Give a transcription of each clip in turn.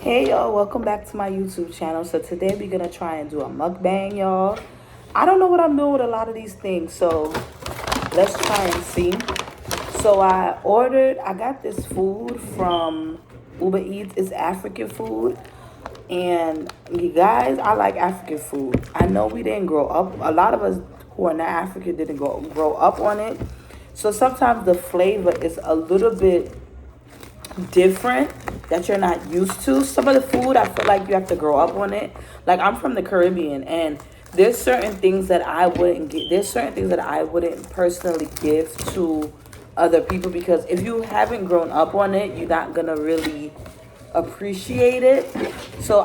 Hey y'all, welcome back to my YouTube channel. So today we're gonna try and do a mukbang, y'all. I don't know what I'm doing with a lot of these things, so let's try and see. So I got this food from Uber Eats. It's African food. And you guys, I like African food. I know we didn't grow up, a lot of us who are not African didn't grow up on it. So sometimes the flavor is a little bit different that you're not used to. Some of the food I feel like you have to grow up on it. Like I'm from the Caribbean, and there's certain things that I wouldn't get. There's certain things that I wouldn't personally give to other people, because if you haven't grown up on it, you're not gonna really appreciate it. So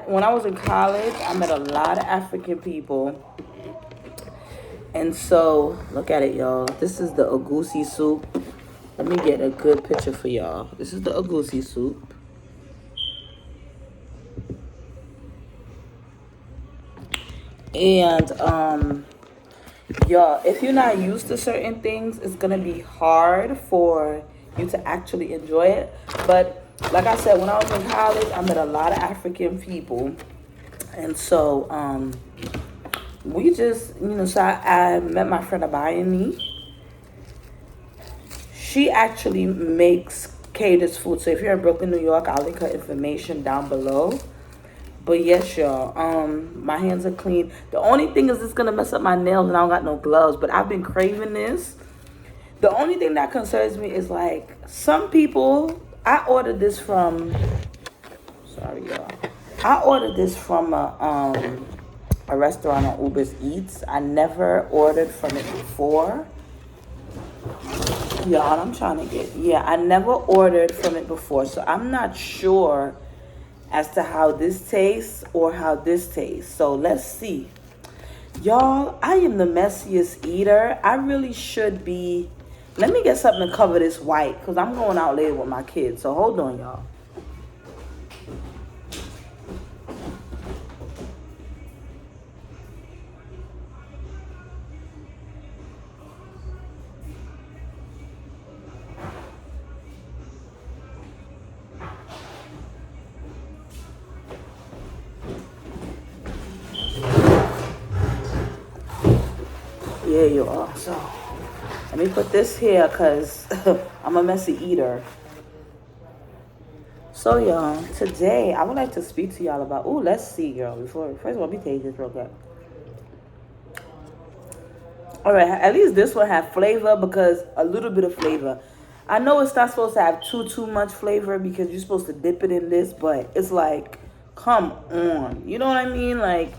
when I was in college, I met a lot of African people. And so look at it, y'all. This is the egusi soup. Let me get a good picture for y'all. This is the egusi soup. And y'all, if you're not used to certain things, it's gonna be hard for you to actually enjoy it. But like I said, when I was in college, I met a lot of African people. And so we just, so I met my friend Abayani. She actually makes catered food. So if you're in Brooklyn, New York, I'll link her information down below. But yes, y'all, my hands are clean. The only thing is it's gonna mess up my nails and I don't got no gloves, but I've been craving this. The only thing that concerns me is like some people, I ordered this from, sorry y'all. I ordered this from a restaurant on Uber Eats. I never ordered from it before. Y'all, I'm trying to I never ordered from it before, so I'm not sure as to how this tastes or how this tastes. So let's see. Y'all, I am the messiest eater. I really should be. Let me get something to cover this white, because I'm going out later with my kids. So hold on, y'all. Yeah, you are. So let me put this here because I'm a messy eater. So y'all, today I would like to speak to y'all about, let's see, girl. First of all, let me taste this real quick. All right, at least this one have flavor, because a little bit of flavor. I know it's not supposed to have too much flavor because you're supposed to dip it in this, but it's like, come on. You know what I mean? Like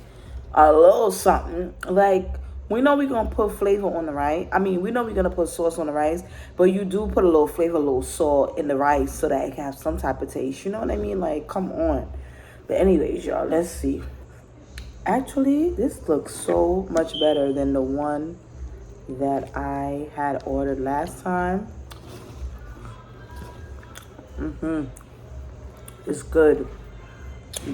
a little something. Like, we know we're going to put flavor on the rice. I mean, we know we're going to put sauce on the rice, but you do put a little flavor, a little salt in the rice so that it can have some type of taste. You know what I mean? Like, come on. But anyways, y'all, let's see. Actually, this looks so much better than the one that I had ordered last time. It's good.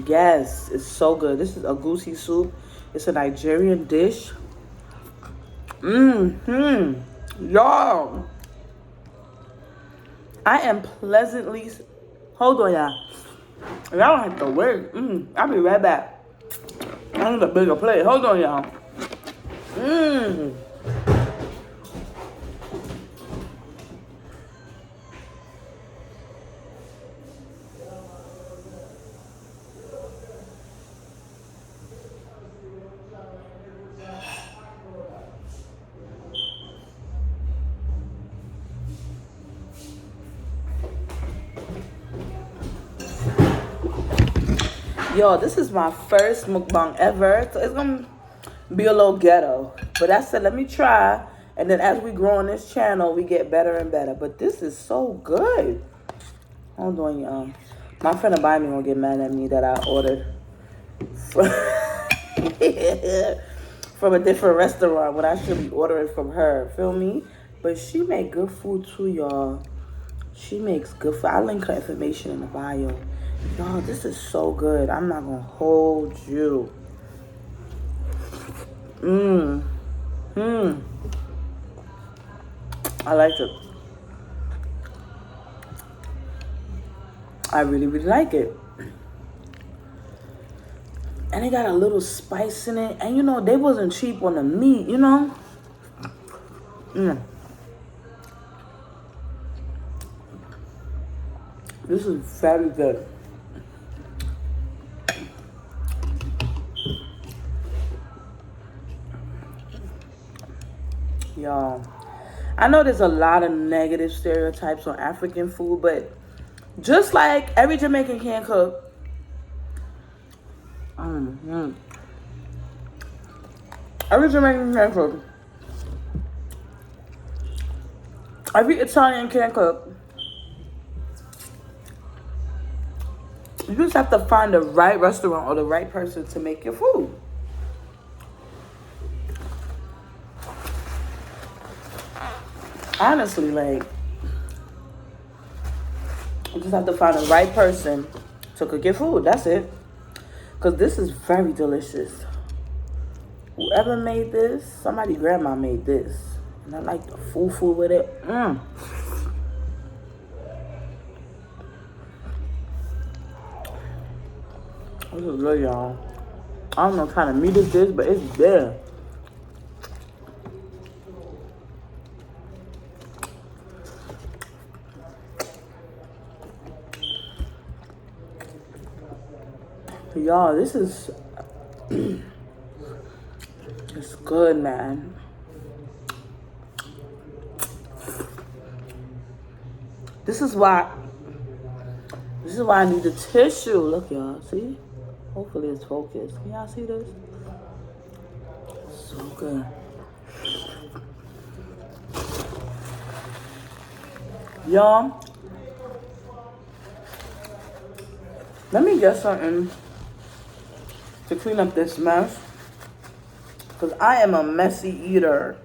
Yes, it's so good. This is egusi soup. It's a Nigerian dish. Y'all, I am pleasantly, hold on, y'all. Y'all don't have to wait. I'll be right back. I need a bigger plate. Hold on, y'all. Yo, this is my first mukbang ever, so it's gonna be a little ghetto. But I said, let me try, and then as we grow on this channel, we get better and better. But this is so good. Hold on, y'all. My friend behind me gonna get mad at me that I ordered from a different restaurant when I should be ordering from her. Feel me? But she make good food too, y'all. She makes good food. I'll link her information in the bio. Y'all, this is so good. I'm not gonna hold you. I like it. I really, really like it. And it got a little spice in it. And you know, they wasn't cheap on the meat, you know? This is very good. Y'all, I know there's a lot of negative stereotypes on African food, but just like every Jamaican can cook, every Jamaican can cook, every Italian can cook. You just have to find the right restaurant or the right person to make your food. Honestly, like, you just have to find the right person to cook your food. That's it. Because this is very delicious. Whoever made this, somebody grandma made this. And I like the fufu with it. This is good, y'all. I don't know what kind of meat is this, but it's there. Y'all, this is it's good, man. This is why I need the tissue. Look, y'all, see? Hopefully it's focused. Can y'all see this? So good. Y'all, let me get something to clean up this mess, because I am a messy eater.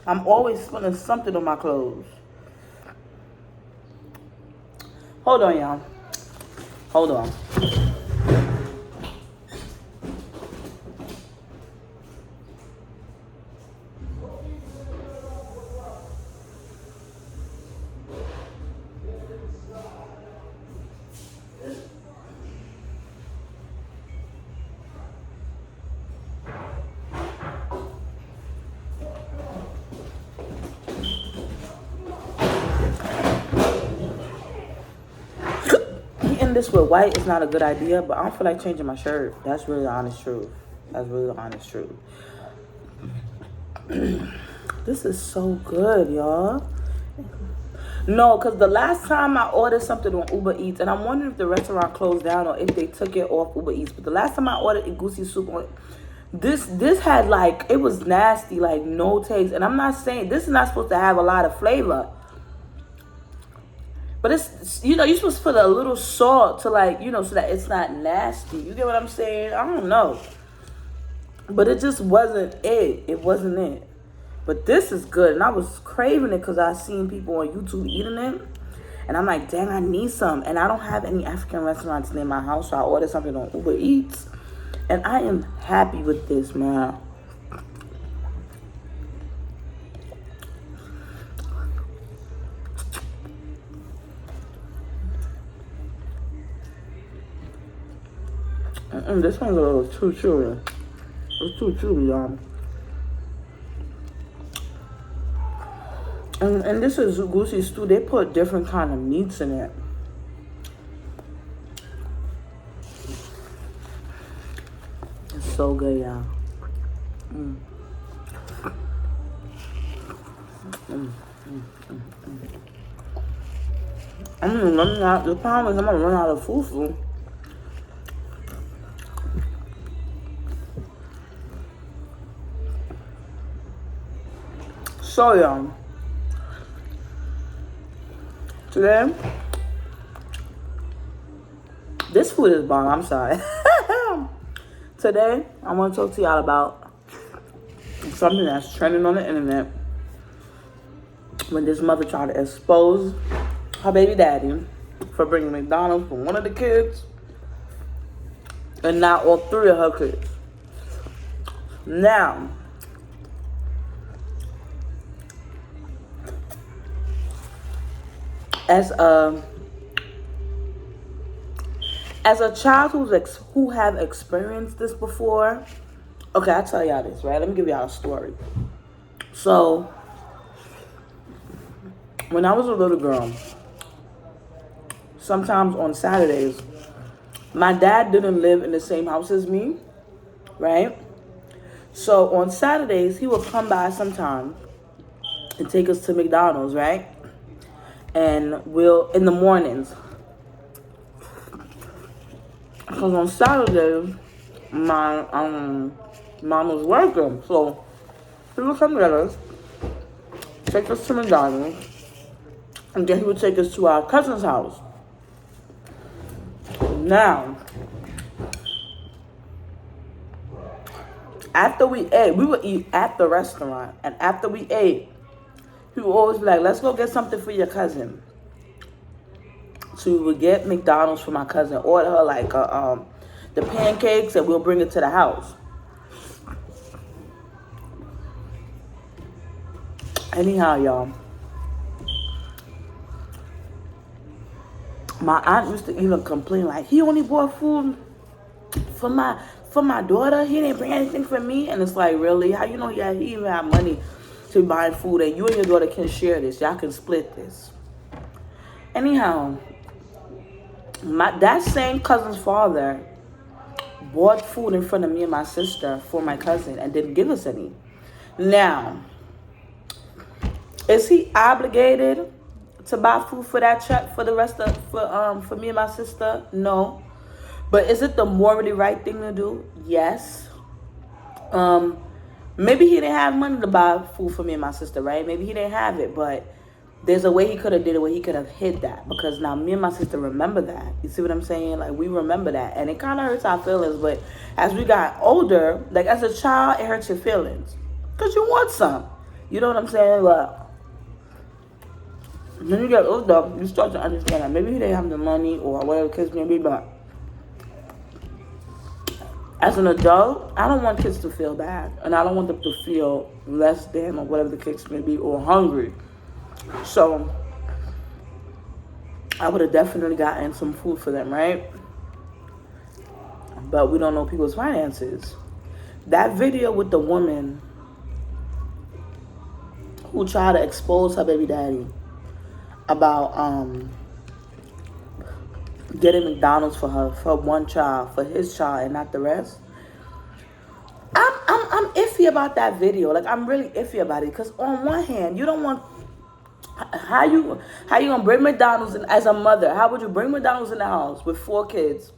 I'm always spilling something on my clothes. Hold on, y'all. Hold on. This with white is not a good idea, but I don't feel like changing my shirt. That's really the honest truth. That's really the honest truth. This is so good, y'all. No, because the last time I ordered something on Uber Eats, and I'm wondering if the restaurant closed down or if they took it off Uber Eats, but the last time I ordered egusi soup on this had, like, it was nasty, like no taste. And I'm not saying this is not supposed to have a lot of flavor. But it's, you know, you're supposed to put a little salt to, like, you know, so that it's not nasty. You get what I'm saying? I don't know. But it just wasn't it. It wasn't it. But this is good. And I was craving it because I seen people on YouTube eating it. And I'm like, dang, I need some. And I don't have any African restaurants near my house. So I ordered something on Uber Eats. And I am happy with this, man. This one's a little too chewy. It's too chewy, y'all. And this is goosey stew. They put different kind of meats in it. It's so good, y'all. I'm gonna run out. The problem is I'm gonna run out of fufu. So, y'all, today, this food is bomb. I'm sorry. Today, I want to talk to y'all about something that's trending on the internet. When this mother tried to expose her baby daddy for bringing McDonald's for one of the kids and not all three of her kids. Now, As a child who have experienced this before, okay, I'll tell y'all this, right? Let me give y'all a story. So, when I was a little girl, sometimes on Saturdays, my dad didn't live in the same house as me, right? So on Saturdays, he would come by sometimes and take us to McDonald's, right? And in the mornings, because on Saturdays, my mom was working, so he would come get us, take us to McDonald's, and then he would take us to our cousin's house. Now, after we ate, we would eat at the restaurant, and after we ate, he would always be like, let's go get something for your cousin. So we would get McDonald's for my cousin, order her like the pancakes, and we'll bring it to the house. Anyhow, y'all, my aunt used to even complain like, he only bought food for my daughter. He didn't bring anything for me. And it's like, really? How you know he even have money to buy food, and you and your daughter can share this? Y'all can split this. Anyhow, that same cousin's father bought food in front of me and my sister for my cousin and didn't give us any. Now, is he obligated to buy food for that check for the rest of for me and my sister? No. But is it the morally right thing to do? Yes. Maybe he didn't have money to buy food for me and my sister, right? Maybe he didn't have it, but there's a way he could have did it where he could have hid that, because now me and my sister remember that. You see what I'm saying? Like, we remember that, and it kind of hurts our feelings. But as we got older, like as a child, it hurts your feelings because you want some. You know what I'm saying? But when you get older, you start to understand that maybe he didn't have the money or whatever the case may be, but as an adult, I don't want kids to feel bad, and I don't want them to feel less than or whatever the case may be, or hungry. So I would have definitely gotten some food for them, right? But we don't know people's finances. That video with the woman who tried to expose her baby daddy about getting McDonald's for one child, for his child, and not the rest. I'm iffy about that video. Like, I'm really iffy about it, because on one hand, you don't want. How you gonna bring McDonald's in as a mother? How would you bring McDonald's in the house with 4 kids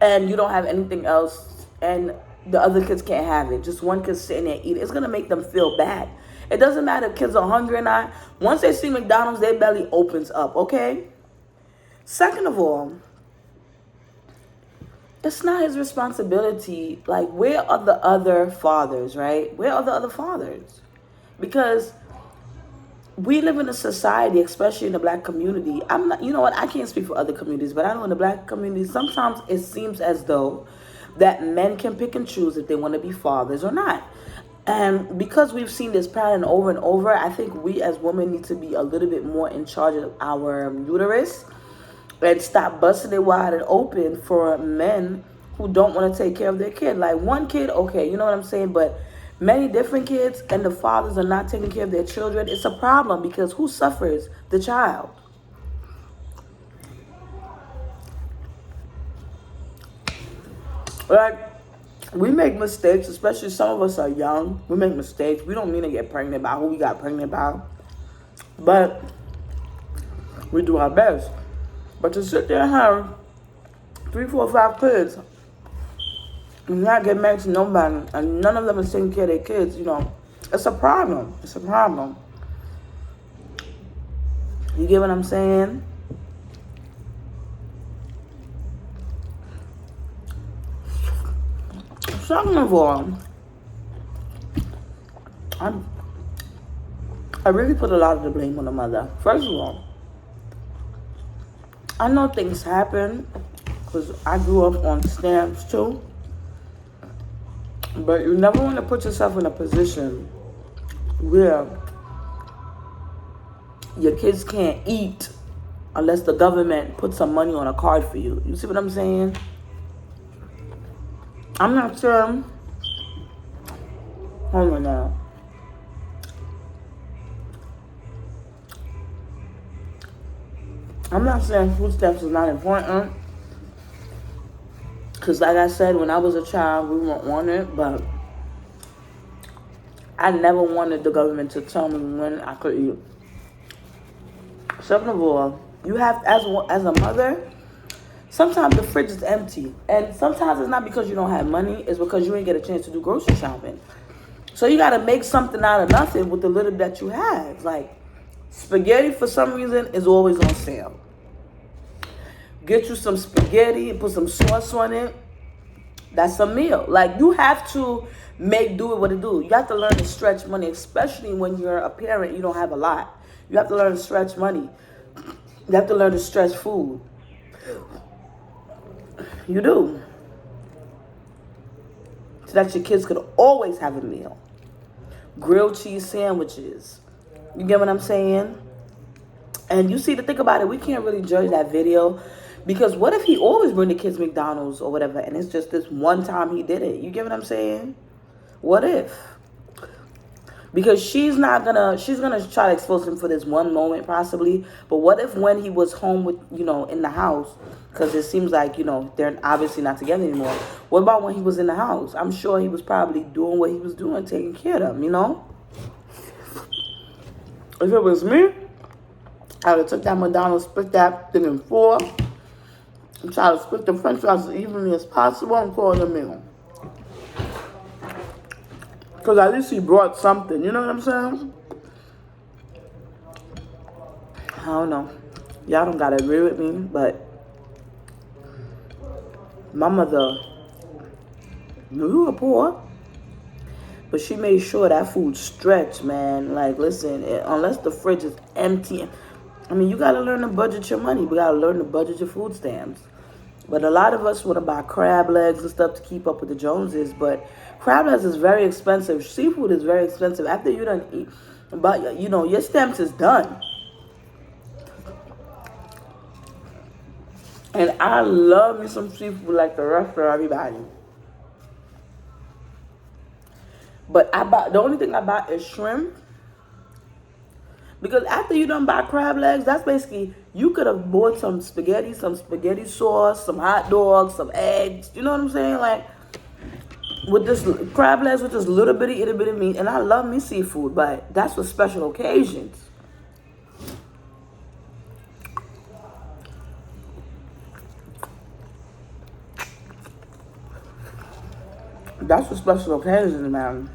and you don't have anything else, and the other kids can't have it? Just one kid sitting there eating. It's gonna make them feel bad. It doesn't matter if kids are hungry or not. Once they see McDonald's, their belly opens up, okay? Second of all, it's not his responsibility. Like, where are the other fathers, right? Where are the other fathers? Because we live in a society, especially in the black community. I'm not, you know what? I can't speak for other communities, but I know in the black community, sometimes it seems as though that men can pick and choose if they want to be fathers or not. And because we've seen this pattern over and over, I think we as women need to be a little bit more in charge of our uterus and stop busting it wide and open for men who don't want to take care of their kid. Like, one kid, okay, you know what I'm saying? But many different kids and the fathers are not taking care of their children. It's a problem, because who suffers? The child. Like, we make mistakes, especially some of us are young. We make mistakes. We don't mean to get pregnant by who we got pregnant by, but we do our best. But to sit there and have 3, 4, 5 kids and not get married to nobody, and none of them is taking care of their kids, you know, it's a problem. It's a problem. You get what I'm saying? Second of all, I really put a lot of the blame on the mother. First of all, I know things happen because I grew up on stamps too. But you never want to put yourself in a position where your kids can't eat unless the government puts some money on a card for you. You see what I'm saying? I'm not sure. Hold on now. I'm not saying food stamps is not important. Because like I said, when I was a child, we weren't on it. But I never wanted the government to tell me when I could eat. Second of all, you have, as a mother, sometimes the fridge is empty. And sometimes it's not because you don't have money. It's because you ain't get a chance to do grocery shopping. So you got to make something out of nothing with the little that you have. Like, spaghetti, for some reason, is always on sale. Get you some spaghetti and put some sauce on it. That's a meal. Like, you have to make do with what it do. You have to learn to stretch money, especially when you're a parent, you don't have a lot. You have to learn to stretch money. You have to learn to stretch food. You do. So that your kids could always have a meal. Grilled cheese sandwiches. You get what I'm saying? And you see, to think about it, we can't really judge that video. Because what if he always bring the kids McDonald's or whatever, and it's just this one time he did it? You get what I'm saying? What if? Because she's gonna try to expose him for this one moment possibly. But what if when he was home with, in the house, because it seems like, they're obviously not together anymore. What about when he was in the house? I'm sure he was probably doing what he was doing, taking care of them, If it was me, I would have took that McDonald's, split that thing in 4, and try to split the french fries as evenly as possible and call it a meal. Because at least he brought something, you know what I'm saying? I don't know. Y'all don't gotta agree with me, but my mother, we were poor, but she made sure that food stretched, man. Like, listen, unless the fridge is empty, I mean, you gotta learn to budget your money. We gotta learn to budget your food stamps. But a lot of us want to buy crab legs and stuff to keep up with the Joneses. But crab legs is very expensive. Seafood is very expensive. After you done eat, but your stamps is done. And I love me some seafood like the rest of everybody. But the only thing I buy is shrimp. Because after you done buy crab legs, that's basically, you could have bought some spaghetti sauce, some hot dogs, some eggs. You know what I'm saying? Like, with this crab legs with this little bitty, itty bitty meat. And I love me seafood, but that's for special occasions. That's for special occasions, man.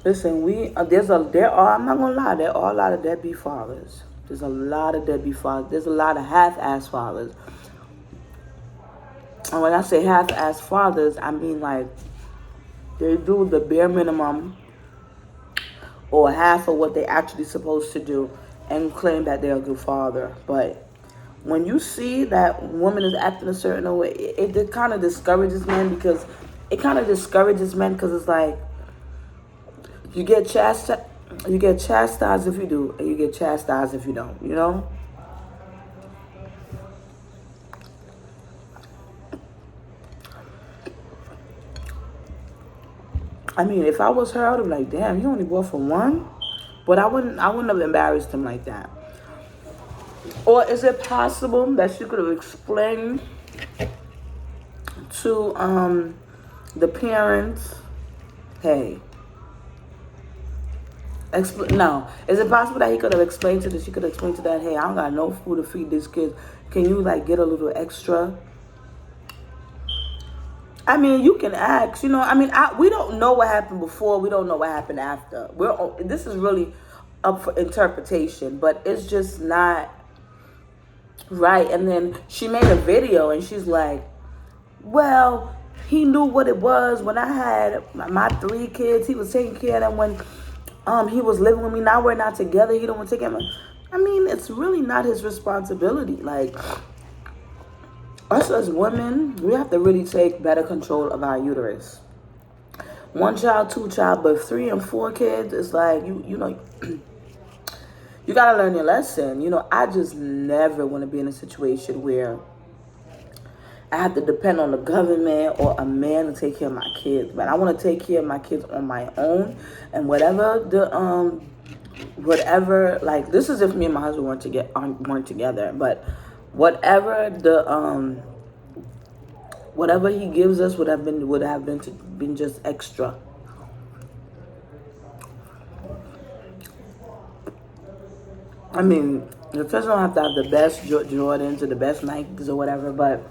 Listen, I'm not gonna lie, there are a lot of deadbeat fathers. There's a lot of deadbeat fathers. There's a lot of half-ass fathers. And when I say half-ass fathers, I mean like they do the bare minimum or half of what they actually supposed to do and claim that they're a good father. But when you see that woman is acting a certain way, it kind of discourages men because it's like, you get chastised if you do, and you get chastised if you don't, I mean, if I was her, I would have been like, damn, you only bought for one? But I wouldn't have embarrassed him like that. Or is it possible that she could have explained to the parents, hey, no. Is it possible that she could have explained to that, hey, I don't got no food to feed these kids. Can you get a little extra? I mean, you can ask, we don't know what happened before. We don't know what happened after. This is really up for interpretation, but it's just not right. And then she made a video and she's like, well, he knew what it was when I had my 3 kids. He was taking care of them when he was living with me. Now we're not together. He don't want to take care of me. I mean, it's really not his responsibility. Like, us as women, we have to really take better control of our uterus. one child, two child, but 3 and 4 kids, it's like, you know, you got to learn your lesson. You know, I just never want to be in a situation where I have to depend on the government or a man to take care of my kids. But I want to take care of my kids on my own. And whatever, like, this is if me and my husband weren't together. But whatever whatever he gives us would have been just extra. I mean, the kids don't have to have the best Jordans or the best Nikes or whatever, but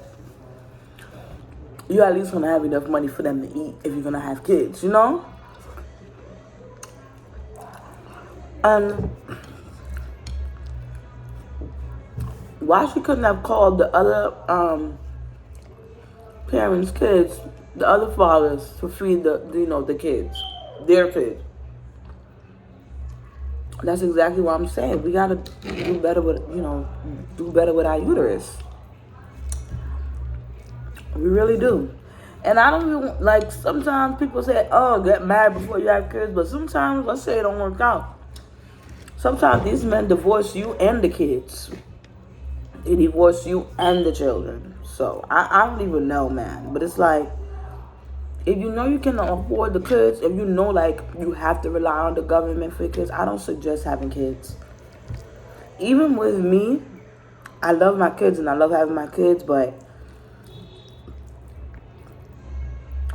you at least want to have enough money for them to eat if you're going to have kids, you know? And why she couldn't have called the other parents' kids, the other fathers, to feed the kids, their kids. That's exactly what I'm saying. We gotta do better with our uterus. We really do. And I don't even, like, sometimes people say, oh, get married before you have kids, but sometimes, let's say it don't work out. Sometimes these men divorce you and the kids. They divorce you and the children. So, I don't even know, man. But it's like, if you know you can afford the kids, if you know, like, you have to rely on the government for your kids, I don't suggest having kids. Even with me, I love my kids and I love having my kids, but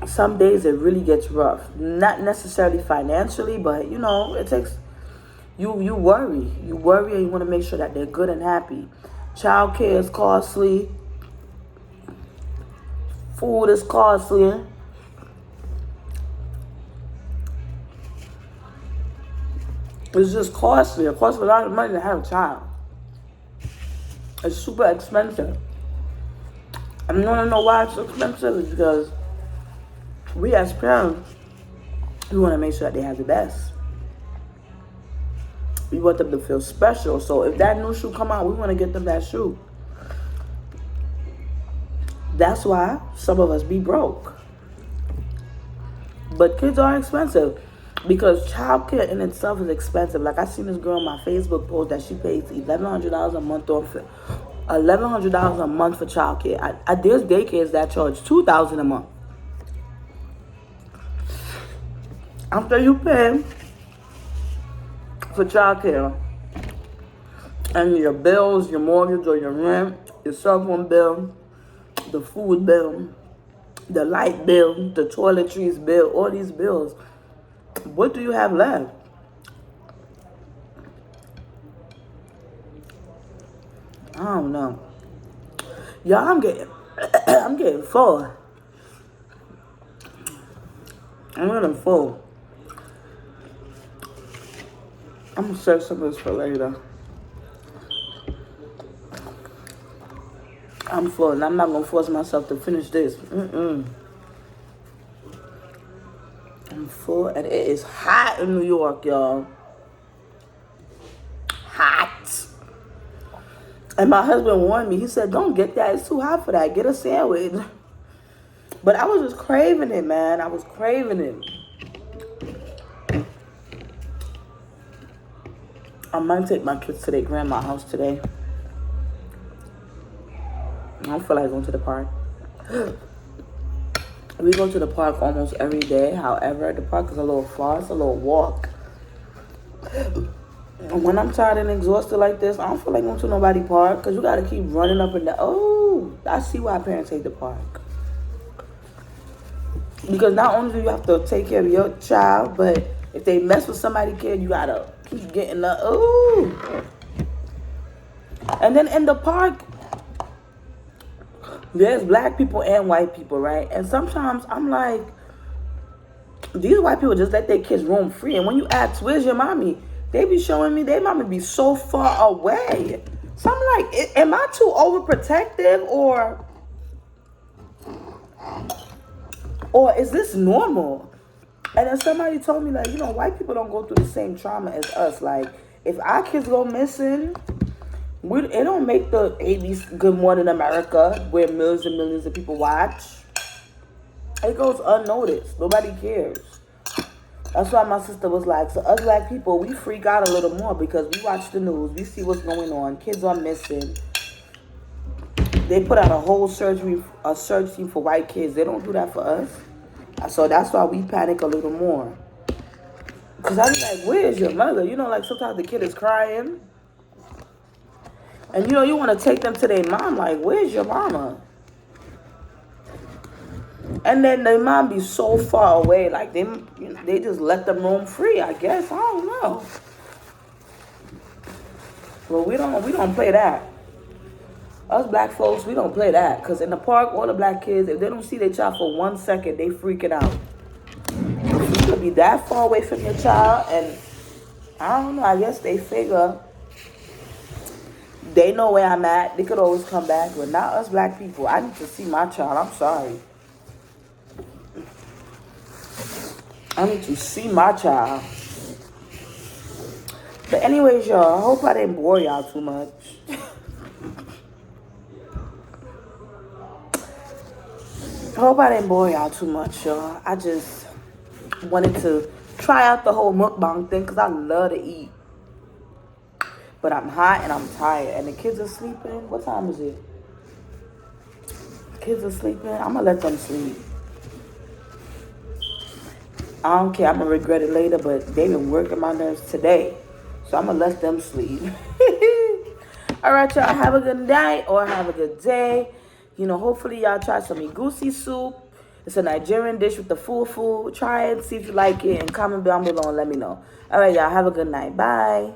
some days it really gets rough. Not necessarily financially, but, you know, it takes, you worry. You worry and you want to make sure that they're good and happy. Child care is costly. Food is costly. It's just costly. It costs a lot of money to have a child. It's super expensive. And you want to know why it's so expensive? It's because we as parents, we want to make sure that they have the best. We want them to feel special. So if that new shoe come out, we want to get them that shoe. That's why some of us be broke. But kids are expensive because childcare in itself is expensive. Like, I seen this girl on my Facebook post that she pays $1,100 a month $1,100 a month for childcare. There's daycares that charge $2,000 a month. After you pay for childcare and your bills, your mortgage or your rent, your cell phone bill, the food bill, the light bill, the toiletries bill, all these bills, what do you have left? I don't know. Y'all, I'm getting full. I'm getting full. I'm gonna save some of this for later. I'm full, and I'm not gonna force myself to finish this. I'm full, and it is hot in New York, y'all. Hot. And my husband warned me. He said, don't get that. It's too hot for that. Get a sandwich. But I was just craving it, man. I was craving it. I might take my kids to their grandma's house today. I don't feel like going to the park. We go to the park almost every day. However, the park is a little far. It's a little walk. And when I'm tired and exhausted like this, I don't feel like going to nobody park because you got to keep running up and down. Oh, I see why parents hate the park. Because not only do you have to take care of your child, but if they mess with somebody's kid, you got to keep getting the, ooh. And then in the park, there's black people and white people, right? And sometimes I'm like, these white people just let their kids roam free. And when you ask, where's your mommy? They be showing me their mommy be so far away. So I'm like, am I too overprotective or is this normal? And then somebody told me, like, you know, white people don't go through the same trauma as us. Like, if our kids go missing, it don't make the ABC Good Morning America where millions and millions of people watch. It goes unnoticed. Nobody cares. That's why my sister was like, so us black people, we freak out a little more because we watch the news, we see what's going on. Kids are missing. They put out a whole search team for white kids. They don't do that for us. So that's why we panic a little more. Because I be like, where's your mother? You know, like sometimes the kid is crying. And you know, you want to take them to their mom, like, where's your mama? And then their mom be so far away, like they just let them roam free, I guess. I don't know. Well, we don't play that. Us black folks, we don't play that. Because in the park, all the black kids, if they don't see their child for 1 second, they freaking out. You could be that far away from your child, and I don't know, I guess they figure they know where I'm at. They could always come back, but not us black people. I need to see my child. I'm sorry. I need to see my child. But anyways, y'all, I hope I didn't bore y'all too much. I hope I didn't bore y'all too much, y'all. I just wanted to try out the whole mukbang thing because I love to eat. But I'm hot and I'm tired. And the kids are sleeping. What time is it? Kids are sleeping. I'm going to let them sleep. I don't care. I'm going to regret it later. But they've been working my nerves today. So I'm going to let them sleep. All right, y'all. Have a good night or have a good day. You know, hopefully y'all try some egusi soup. It's a Nigerian dish with the fufu. Try it. See if you like it. And comment down below and let me know. All right, y'all. Have a good night. Bye.